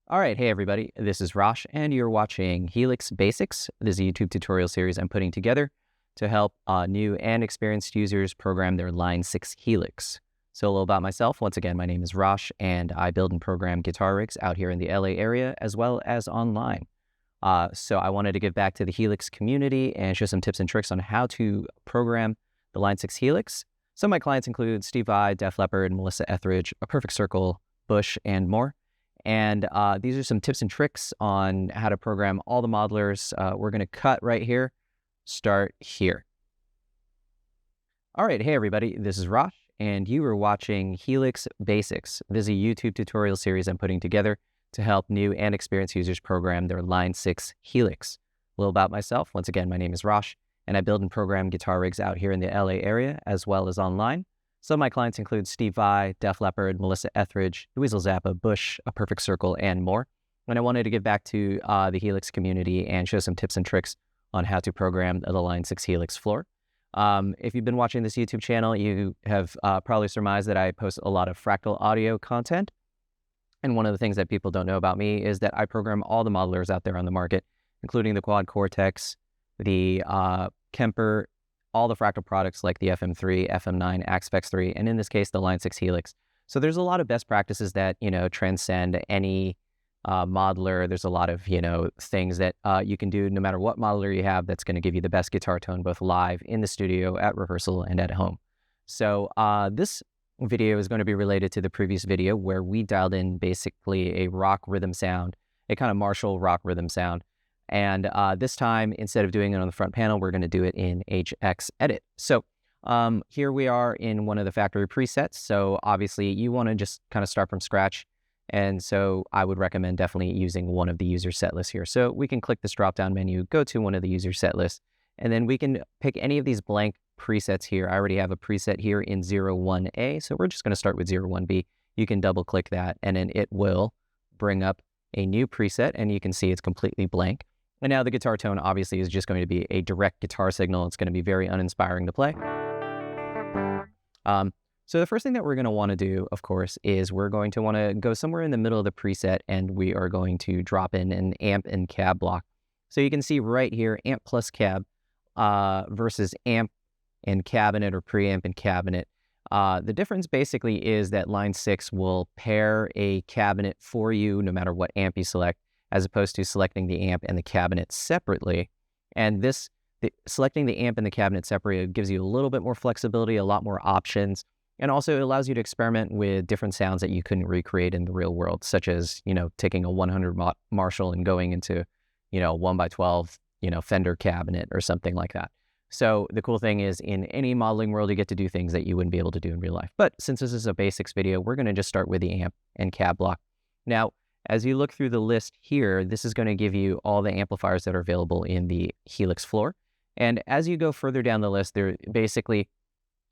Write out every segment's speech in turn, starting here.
All right, hey everybody, this is Rosh, and you're watching Helix Basics. This is a YouTube tutorial series I'm putting together to help new and experienced users program their Line 6 Helix. So a little about myself. Once again, my name is Rosh, and I build and program guitar rigs out here in the LA area as well as online. So I wanted to give back to the Helix community and show some tips and tricks on how to program the Line 6 Helix. Some of my clients include Steve Vai, Leppard, Melissa Etheridge, A Perfect Circle, Bush, and more. And these are some tips and tricks on how to program all the modelers. We're going to cut right here, start here. All right, hey everybody, this is Rosh, and you are watching Helix Basics. This is a YouTube tutorial series I'm putting together to help new and experienced users program their Line 6 Helix. A little about myself. Once again, my name is Rosh, and I build and program guitar rigs out here in the LA area as well as online. Some of my clients include Steve Vai, Leppard, Melissa Etheridge, Dweezil Zappa, Bush, A Perfect Circle, and more. And I wanted to give back to the Helix community and show some tips and tricks on how to program the Line 6 Helix Floor. If you've been watching this YouTube channel, you have probably surmised that I post a lot of fractal audio content. And one of the things that people don't know about me is that I program all the modelers out there on the market, including the Quad Cortex, the Kemper, all the fractal products like the FM3, FM9, Axpex 3, and in this case, the Line 6 Helix. So there's a lot of best practices that, transcend any modeler. There's a lot of, things that you can do no matter what modeler you have that's going to give you the best guitar tone, both live, in the studio, at rehearsal, and at home. So this video is going to be related to the previous video where we dialed in basically a rock rhythm sound, a kind of Marshall rock rhythm sound. And this time, instead of doing it on the front panel, we're going to do it in HX Edit. So here we are in one of the factory presets. So obviously, you want to just kind of start from scratch. And so I would recommend definitely using one of the user set lists here. So we can click this drop-down menu, go to one of the user set lists, and then we can pick any of these blank presets here. I already have a preset here in 01A, so we're just going to start with 01B. You can double-click that, and then it will bring up a new preset, and you can see it's completely blank. And now the guitar tone obviously is just going to be a direct guitar signal. It's going to be very uninspiring to play. So the first thing that we're going to want to do, of course, is we're going to want to go somewhere in the middle of the preset, and we are going to drop in an amp and cab block. So you can see right here, amp plus cab versus amp and cabinet or preamp and cabinet. The difference basically is that Line 6 will pair a cabinet for you no matter what amp you select, as opposed to selecting the amp and the cabinet separately. And selecting the amp and the cabinet separately gives you a little bit more flexibility, a lot more options, and also it allows you to experiment with different sounds that you couldn't recreate in the real world, such as, taking a 100 Marshall and going into, 1x12, Fender cabinet or something like that. So the cool thing is in any modeling world, you get to do things that you wouldn't be able to do in real life. But since this is a basics video, we're going to just start with the amp and cab block. Now, as you look through the list here, this is going to give you all the amplifiers that are available in the Helix Floor. And as you go further down the list, basically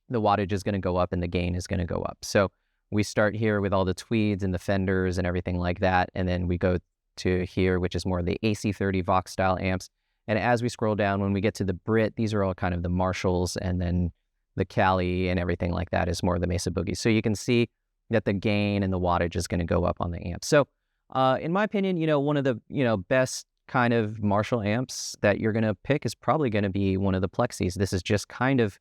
the wattage is going to go up and the gain is going to go up. So we start here with all the tweeds and the Fenders and everything like that. And then we go to here, which is more of the AC30 Vox style amps. And as we scroll down, when we get to the Brit, these are all kind of the Marshalls, and then the Cali and everything like that is more of the Mesa Boogies. So you can see that the gain and the wattage is going to go up on the amp. So in my opinion, one of the, best kind of Marshall amps that you're going to pick is probably going to be one of the Plexis. This is just kind of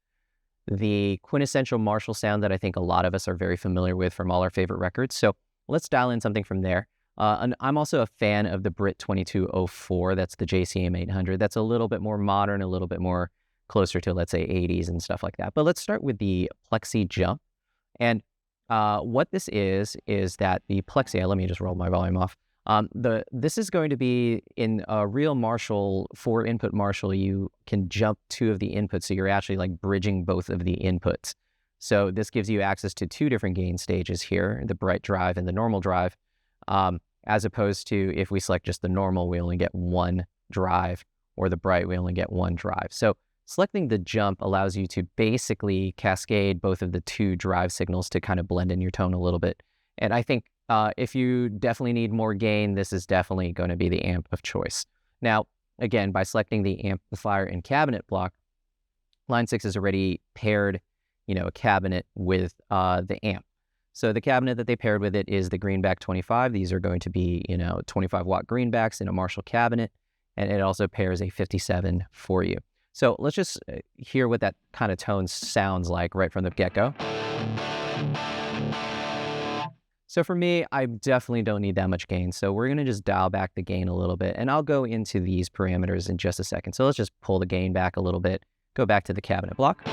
the quintessential Marshall sound that I think a lot of us are very familiar with from all our favorite records. So let's dial in something from there. And I'm also a fan of the Brit 2204. That's the JCM 800. That's a little bit more modern, a little bit more closer to, let's say, 80s and stuff like that. But let's start with the Plexi Jump. And what this is that the Plexi, let me just roll my volume off. This is going to be in a real Marshall, 4-input Marshall, you can jump 2 of the inputs. So you're actually like bridging both of the inputs. So this gives you access to 2 different gain stages here, the bright drive and the normal drive, as opposed to if we select just the normal, we only get 1 drive, or the bright, we only get 1 drive. So selecting the jump allows you to basically cascade both of the 2 drive signals to kind of blend in your tone a little bit. And I think if you definitely need more gain, this is definitely going to be the amp of choice. Now, again, by selecting the amplifier and cabinet block, Line 6 is already paired, a cabinet with the amp. So the cabinet that they paired with it is the Greenback 25. These are going to be, 25-watt Greenbacks in a Marshall cabinet, and it also pairs a 57 for you. So let's just hear what that kind of tone sounds like right from the get-go. So for me, I definitely don't need that much gain. So we're going to just dial back the gain a little bit, and I'll go into these parameters in just a second. So let's just pull the gain back a little bit, go back to the cabinet block.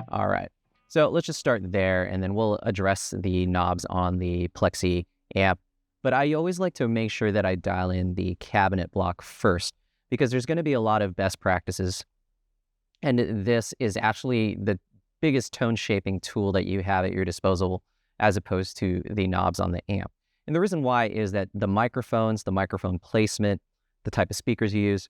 All right, so let's just start there, and then we'll address the knobs on the Plexi amp. But I always like to make sure that I dial in the cabinet block first, because there's going to be a lot of best practices. And this is actually the biggest tone shaping tool that you have at your disposal, as opposed to the knobs on the amp. And the reason why is that the microphones, the microphone placement, the type of speakers you use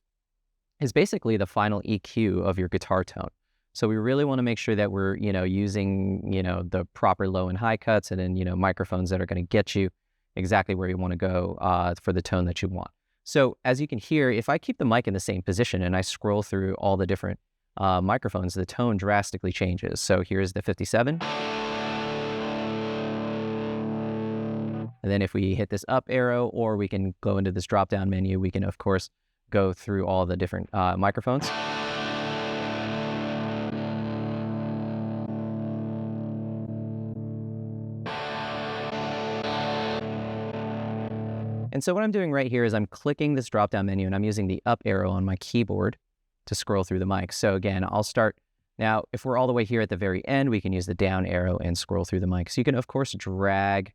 is basically the final EQ of your guitar tone. So we really want to make sure that we're, using, the proper low and high cuts, and then, microphones that are going to get you exactly where you want to go for the tone that you want. So as you can hear, if I keep the mic in the same position and I scroll through all the different microphones, the tone drastically changes. So here's the 57. And then if we hit this up arrow, or we can go into this drop-down menu, we can, of course, go through all the different microphones. And so what I'm doing right here is I'm clicking this drop-down menu, and I'm using the up arrow on my keyboard to scroll through the mic. So again, I'll start. Now, if we're all the way here at the very end, we can use the down arrow and scroll through the mic. So you can, of course, drag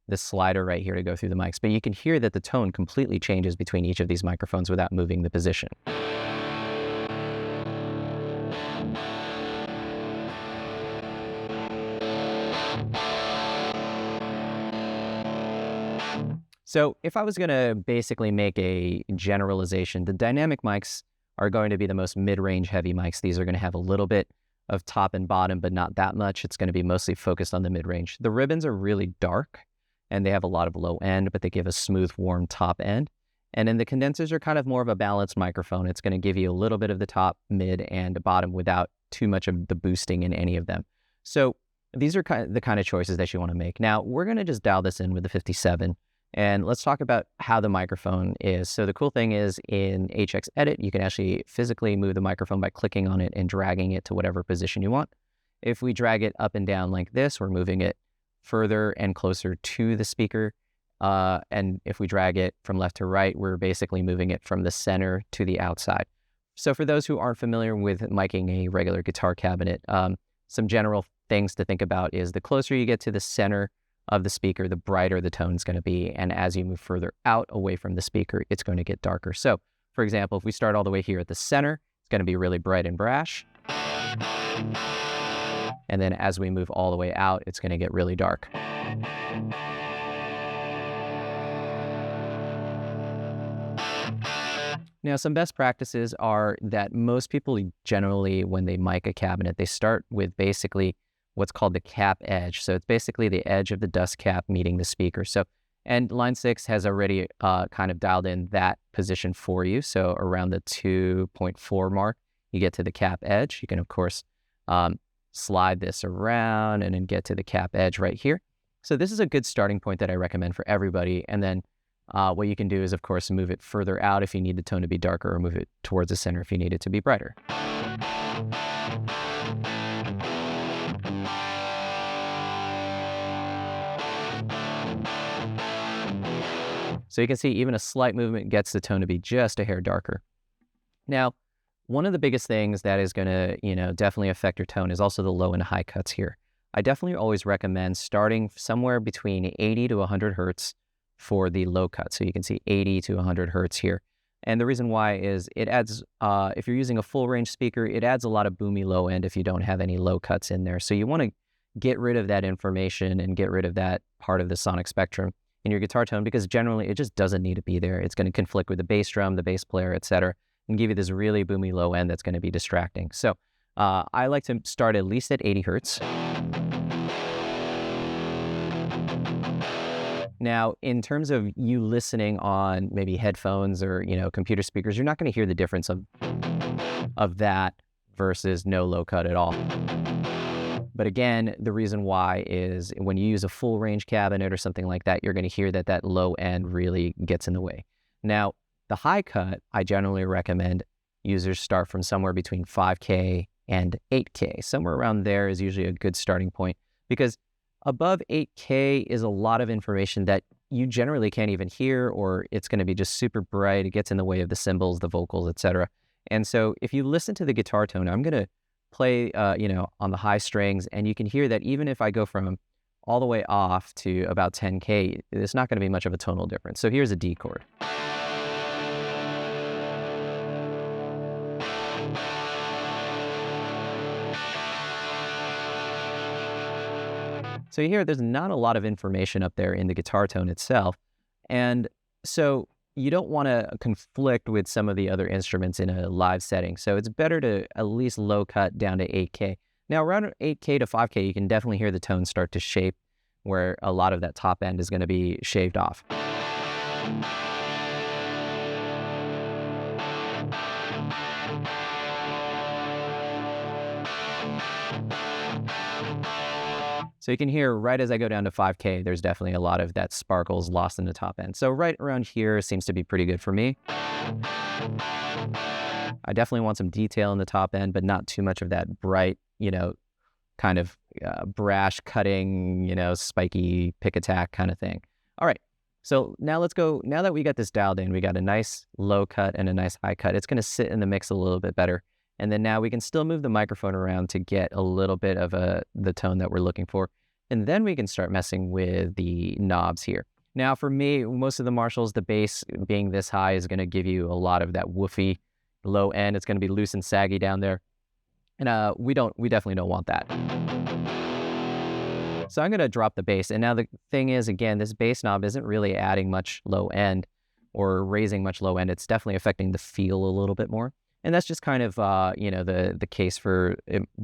the slider right here to go through the mics, but you can hear that the tone completely changes between each of these microphones without moving the position. So if I was going to basically make a generalization, the dynamic mics are going to be the most mid-range heavy mics. These are going to have a little bit of top and bottom, but not that much. It's going to be mostly focused on the mid-range. The ribbons are really dark, and they have a lot of low end, but they give a smooth, warm top end. And then the condensers are kind of more of a balanced microphone. It's going to give you a little bit of the top, mid, and bottom without too much of the boosting in any of them. So these are the kind of choices that you want to make. Now, we're going to just dial this in with the 57. And let's talk about how the microphone is. So the cool thing is in HX Edit, you can actually physically move the microphone by clicking on it and dragging it to whatever position you want. If we drag it up and down like this, we're moving it further and closer to the speaker. And if we drag it from left to right, we're basically moving it from the center to the outside. So for those who aren't familiar with miking a regular guitar cabinet, some general things to think about is the closer you get to the center of the speaker, the brighter the tone is going to be. And as you move further out away from the speaker, it's going to get darker. So for example, if we start all the way here at the center, it's going to be really bright and brash. And then as we move all the way out, it's going to get really dark. Now, some best practices are that most people generally, when they mic a cabinet, they start with basically what's called the cap edge. So it's basically the edge of the dust cap meeting the speaker. So, and Line 6 has already kind of dialed in that position for you. So around the 2.4 mark, you get to the cap edge. You can, of course, slide this around and then get to the cap edge right here. So this is a good starting point that I recommend for everybody. And then what you can do is, of course, move it further out if you need the tone to be darker, or move it towards the center if you need it to be brighter. So you can see even a slight movement gets the tone to be just a hair darker. Now, one of the biggest things that is going to, definitely affect your tone is also the low and high cuts here. I definitely always recommend starting somewhere between 80 to 100 hertz for the low cut. So you can see 80 to 100 hertz here. And the reason why is it adds, if you're using a full range speaker, it adds a lot of boomy low end if you don't have any low cuts in there. So you want to get rid of that information and get rid of that part of the sonic spectrum in your guitar tone, because generally it just doesn't need to be there. It's going to conflict with the bass drum, the bass player, etc., and give you this really boomy low end that's going to be distracting. So I like to start at least at 80 hertz. Now, in terms of you listening on maybe headphones or, computer speakers, you're not going to hear the difference of of that versus no low cut at all. But again, the reason why is when you use a full range cabinet or something like that, you're going to hear that that low end really gets in the way. Now, the high cut, I generally recommend users start from somewhere between 5K and 8K. Somewhere around there is usually a good starting point, because above 8K is a lot of information that you generally can't even hear, or it's going to be just super bright. It gets in the way of the cymbals, the vocals, etc. And so if you listen to the guitar tone, I'm going to play, on the high strings, and you can hear that even if I go from all the way off to about 10K, there's not going to be much of a tonal difference. So here's a D chord. So you hear there's not a lot of information up there in the guitar tone itself. And so you don't want to conflict with some of the other instruments in a live setting. So it's better to at least low cut down to 8K. Now around 8K to 5K, you can definitely hear the tone start to shape, where a lot of that top end is going to be shaved off. So you can hear right as I go down to 5K, there's definitely a lot of that sparkles lost in the top end. So right around here seems to be pretty good for me. I definitely want some detail in the top end, but not too much of that bright, kind of brash cutting, spiky pick attack kind of thing. All right. So now let's go. Now that we got this dialed in, we got a nice low cut and a nice high cut. It's going to sit in the mix a little bit better. And then now we can still move the microphone around to get a little bit of the tone that we're looking for. And then we can start messing with the knobs here. Now for me, most of the Marshalls, the bass being this high is going to give you a lot of that woofy low end. It's going to be loose and saggy down there. And we definitely don't want that. So I'm going to drop the bass. And now the thing is, again, this bass knob isn't really adding much low end or raising much low end. It's definitely affecting the feel a little bit more. And that's just kind of, the case for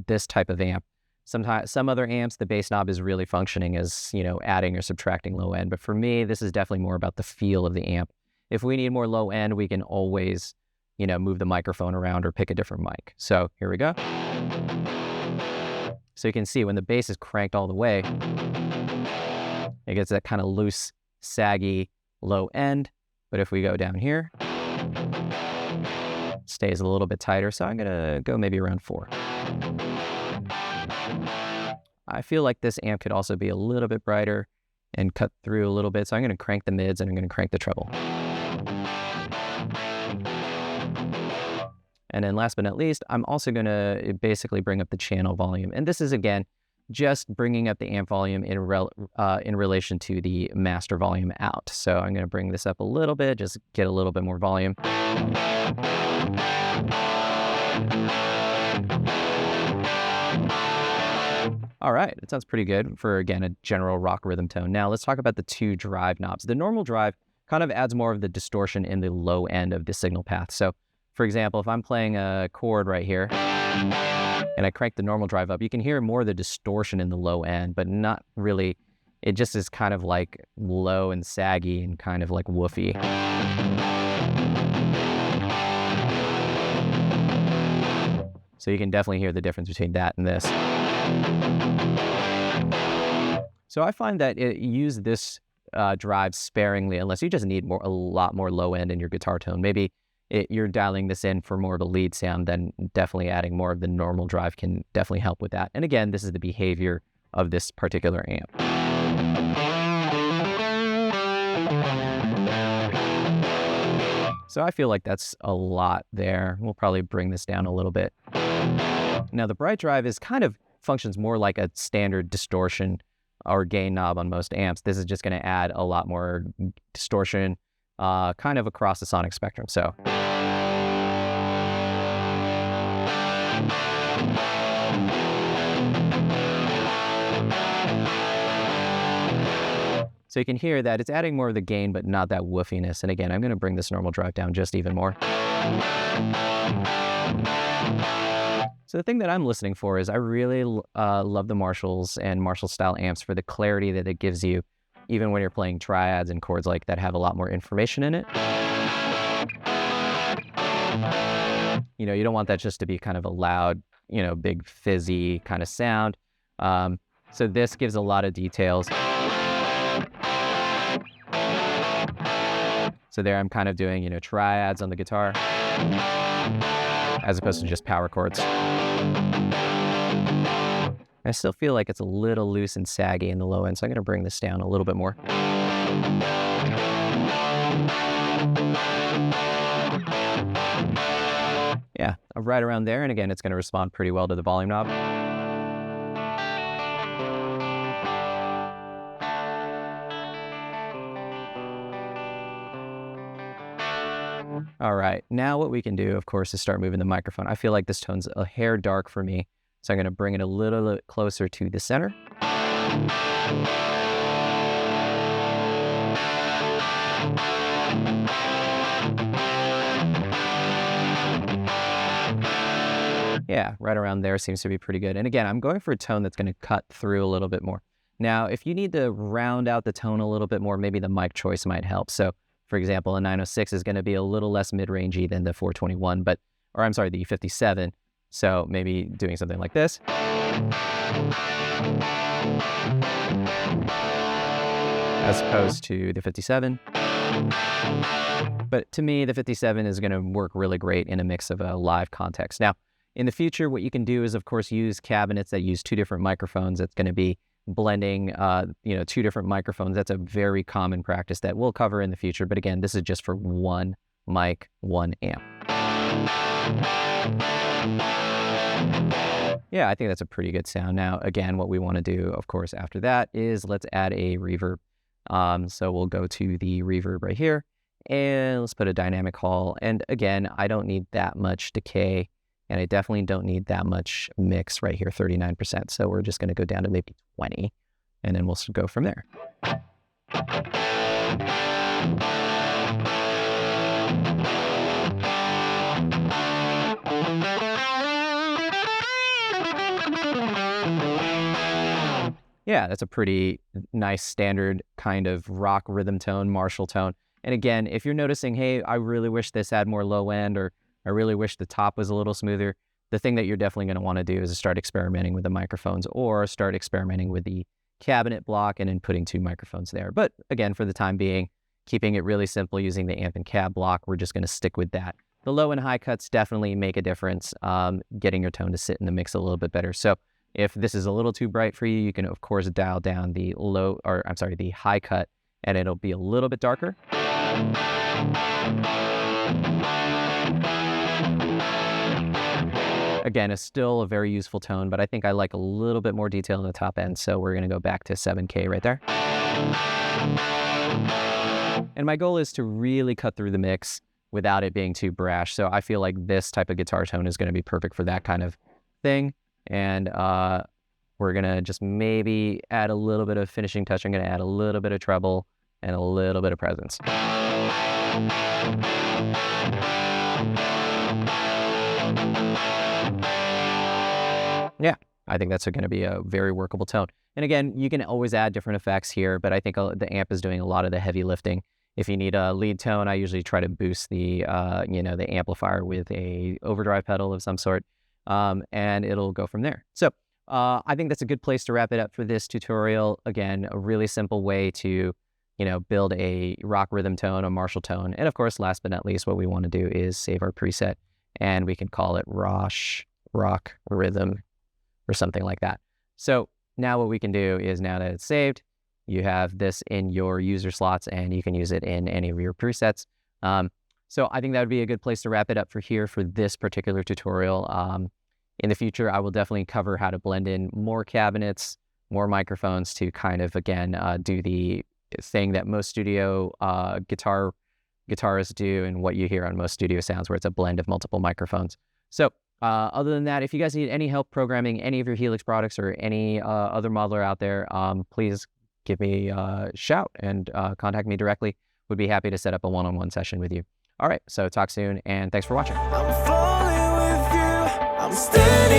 this type of amp. Sometimes some other amps, the bass knob is really functioning as, adding or subtracting low end. But for me, this is definitely more about the feel of the amp. If we need more low end, we can always, move the microphone around or pick a different mic. So here we go. So you can see when the bass is cranked all the way, it gets that kind of loose, saggy low end. But if we go down here, stays a little bit tighter, so I'm gonna go maybe around 4. I feel like this amp could also be a little bit brighter and cut through a little bit, so I'm gonna crank the mids and I'm gonna crank the treble. And then last but not least, I'm also gonna basically bring up the channel volume. And this is, again, just bringing up the amp volume in relation to the master volume out. So I'm gonna bring this up a little bit, just get a little bit more volume. All right, it sounds pretty good for, again, a general rock rhythm tone. Now let's talk about the 2 drive knobs. The normal drive kind of adds more of the distortion in the low end of the signal path. So for example, if I'm playing a chord right here and I crank the normal drive up, you can hear more of the distortion in the low end, but not really. It just is kind of like low and saggy and kind of like woofy. So you can definitely hear the difference between that and this. So I find that use this drive sparingly, unless you just need a lot more low end in your guitar tone. Maybe you're dialing this in for more of a lead sound, then definitely adding more of the normal drive can definitely help with that. And again, this is the behavior of this particular amp. So I feel like that's a lot there. We'll probably bring this down a little bit. Now the bright drive functions more like a standard distortion or gain knob on most amps. This is just going to add a lot more distortion kind of across the sonic spectrum. So you can hear that it's adding more of the gain, but not that woofiness. And again, I'm going to bring this normal drive down just even more. So the thing that I'm listening for is I really love the Marshalls and Marshall style amps for the clarity that it gives you, even when you're playing triads and chords like that have a lot more information in it. You know, you don't want that just to be kind of a loud, you know, big fizzy kind of sound. So this gives a lot of details. So there I'm kind of doing, you know, triads on the guitar as opposed to just power chords. I still feel like it's a little loose and saggy in the low end, so I'm going to bring this down a little bit more. Yeah, right around there, and again, it's going to respond pretty well to the volume knob. All right, now what we can do, of course, is start moving the microphone. I feel like this tone's a hair dark for me, so I'm going to bring it a little bit closer to the center. Yeah, right around there seems to be pretty good. And again, I'm going for a tone that's going to cut through a little bit more. Now, if you need to round out the tone a little bit more, maybe the mic choice might help. So, for example, a 906 is going to be a little less mid-rangey than the 421, or I'm sorry, the 57. So maybe doing something like this. As opposed to the 57. But to me, the 57 is going to work really great in a mix of a live context. Now, in the future, what you can do is, of course, use cabinets that use 2 different microphones. It's going to be blending, 2 different microphones. That's a very common practice that we'll cover in the future. But again, this is just for 1 mic, 1 amp. Yeah, I think that's a pretty good sound. Now, again, what we want to do, of course, after that is let's add a reverb. So we'll go to the reverb right here, and let's put a dynamic hall. And again, I don't need that much decay, and I definitely don't need that much mix right here, 39%. So we're just going to go down to maybe 20, and then we'll go from there. Yeah, that's a pretty nice standard kind of rock rhythm tone, Marshall tone. And again, if you're noticing, hey, I really wish this had more low end, or I really wish the top was a little smoother, the thing that you're definitely going to want to do is start experimenting with the microphones, or start experimenting with the cabinet block and then putting 2 microphones there. But again, for the time being, keeping it really simple using the amp and cab block, we're just going to stick with that. The low and high cuts definitely make a difference, getting your tone to sit in the mix a little bit better. So if this is a little too bright for you, you can, of course, dial down the the high cut, and it'll be a little bit darker. Again, it's still a very useful tone, but I think I like a little bit more detail in the top end, so we're going to go back to 7K right there. And my goal is to really cut through the mix without it being too brash, so I feel like this type of guitar tone is going to be perfect for that kind of thing. And we're going to just maybe add a little bit of finishing touch. I'm going to add a little bit of treble and a little bit of presence. Yeah, I think that's going to be a very workable tone. And again, you can always add different effects here, but I think the amp is doing a lot of the heavy lifting. If you need a lead tone, I usually try to boost the amplifier with a overdrive pedal of some sort. And it'll go from there. So I think that's a good place to wrap it up for this tutorial. Again, a really simple way to, build a rock rhythm tone, a Marshall tone. And of course, last but not least, what we want to do is save our preset, and we can call it Rosh rock rhythm or something like that. So now what we can do is, now that it's saved, you have this in your user slots, and you can use it in any of your presets. So I think that would be a good place to wrap it up for this particular tutorial. In the future, I will definitely cover how to blend in more cabinets, more microphones to kind of, again, do the thing that most studio guitarists do, and what you hear on most studio sounds, where it's a blend of multiple microphones. So other than that, if you guys need any help programming any of your Helix products or any other modeler out there, please give me a shout and contact me directly. Would be happy to set up a one-on-one session with you. All right, so talk soon, and thanks for watching. I'm falling with you. I'm standing